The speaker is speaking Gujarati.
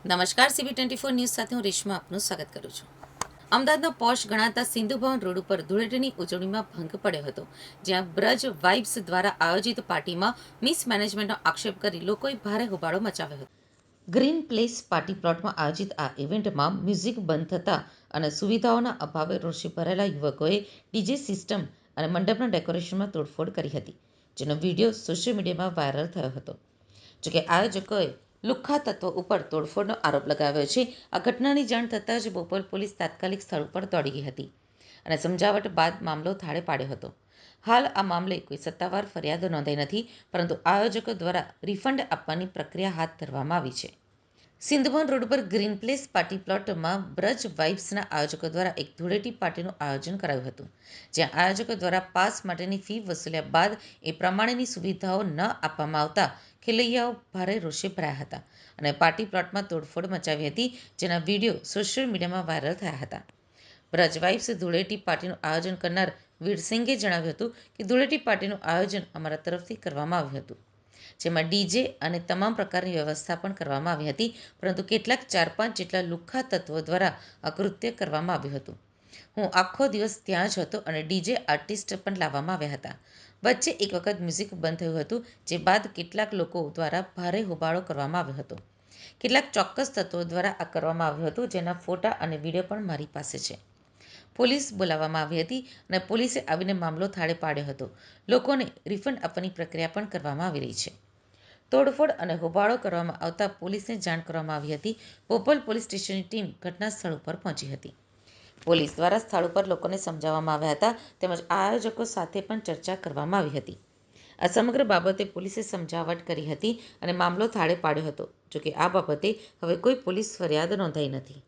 નમસ્કાર, CB24 ન્યૂઝ સાથે હું રેશમા આપનું સ્વાગત કરું છું. અમદાવાદનો પોશ ગણાતા સિંધુ ભવન રોડ ઉપર ધૂળેટીની ઉજવણીમાં ભંગ પડ્યો હતો, જ્યાં બ્રજ વાઇબ્સ દ્વારા આયોજિત પાર્ટીમાં મિસમેનેજમેન્ટનો આક્ષેપ કરી લોકોએ ભારે હોબાળો મચાવ્યો હતો. ગ્રીન પ્લેસ પાર્ટી પ્લોટમાં આયોજિત આ ઇવેન્ટમાં મ્યુઝિક બંધ થતા અને સુવિધાઓના અભાવે રોષે ભરાયેલા યુવકોએ ડીજે સિસ્ટમ અને મંડપના ડેકોરેશનમાં તોડફોડ કરી હતી, જેનો વિડીયો સોશિયલ મીડિયામાં વાયરલ થયો હતો. જોકે આયોજકોએ લુખ્ખા તત્વો ઉપર તોડફોડનો આરોપ લગાવ્યો છે. આ ઘટનાની જાણ થતાં જ બોપલ પોલીસ તાત્કાલિક સ્થળ ઉપર દોડી ગઈ હતી અને સમજાવટ બાદ મામલો થાળે પાડ્યો હતો. હાલ આ મામલે કોઈ સત્તાવાર ફરિયાદ નોંધાઈ નથી, પરંતુ આયોજકો દ્વારા રિફંડ આપવાની પ્રક્રિયા હાથ ધરવામાં આવી છે. સિંધુ ભવન રોડ પર ગ્રીન પ્લેસ પાર્ટી પ્લોટમાં બ્રજ વાઇબ્સના આયોજકો દ્વારા એક ધૂળેટી પાર્ટીનું આયોજન કરાયું હતું, જ્યાં આયોજકો દ્વારા પાસ માટેની ફી વસૂલ્યા બાદ એ પ્રમાણેની સુવિધાઓ ન આપવામાં આવતા ખેલૈયાઓ ભારે રોષે ભરાયા હતા અને પાર્ટી પ્લોટમાં તોડફોડ મચાવી હતી, જેના વિડીયો સોશિયલ મીડિયામાં વાયરલ થયા હતા. બ્રજ વાઇબ્સ ધૂળેટી પાર્ટીનું આયોજન કરનાર વીરસિંઘે જણાવ્યું હતું કે ધૂળેટી પાર્ટીનું આયોજન અમારા તરફથી કરવામાં આવ્યું હતું, જેમાં ડીજે અને તમામ પ્રકારની વ્યવસ્થા પણ કરવામાં આવી હતી, પરંતુ કેટલાક 4-5 જેટલા લુખ્ખા તત્વો દ્વારા આ કૃત્ય કરવામાં આવ્યું હતું. હું આખો દિવસ ત્યાં જ હતો અને ડીજે આર્ટિસ્ટ પણ લાવવામાં આવ્યા હતા. વચ્ચે એક વખત મ્યુઝિક બંધ થયું હતું, જે બાદ કેટલાક લોકો દ્વારા ભારે હોબાળો કરવામાં આવ્યો હતો. કેટલાક ચોક્કસ તત્વો દ્વારા આ કરવામાં આવ્યું હતું, જેના ફોટા અને વિડીયો પણ મારી પાસે છે. પોલીસ બોલાવવામાં આવી હતી અને પોલીસે આવીને મામલો થાળે પાડ્યો હતો. લોકોને રિફંડ આપવાની પ્રક્રિયા પણ કરવામાં આવી રહી છે. તોડફોડ અને હોબાળો કરવામાં આવતા પોલીસને જાણ કરવામાં આવી હતી. બોપલ પોલીસ સ્ટેશનની ટીમ ઘટના સ્થળ ઉપર પહોંચી હતી. પોલીસ દ્વારા સ્થળ ઉપર લોકોને સમજાવવામાં આવ્યા હતા, તેમજ આયોજકો સાથે પણ ચર્ચા કરવામાં આવી હતી. આ સમગ્ર બાબતે પોલીસે સમજાવટ કરી હતી અને મામલો થાળે પાડ્યો હતો. જોકે આ બાબતે હવે કોઈ પોલીસ ફરિયાદ નોંધાઈ નથી.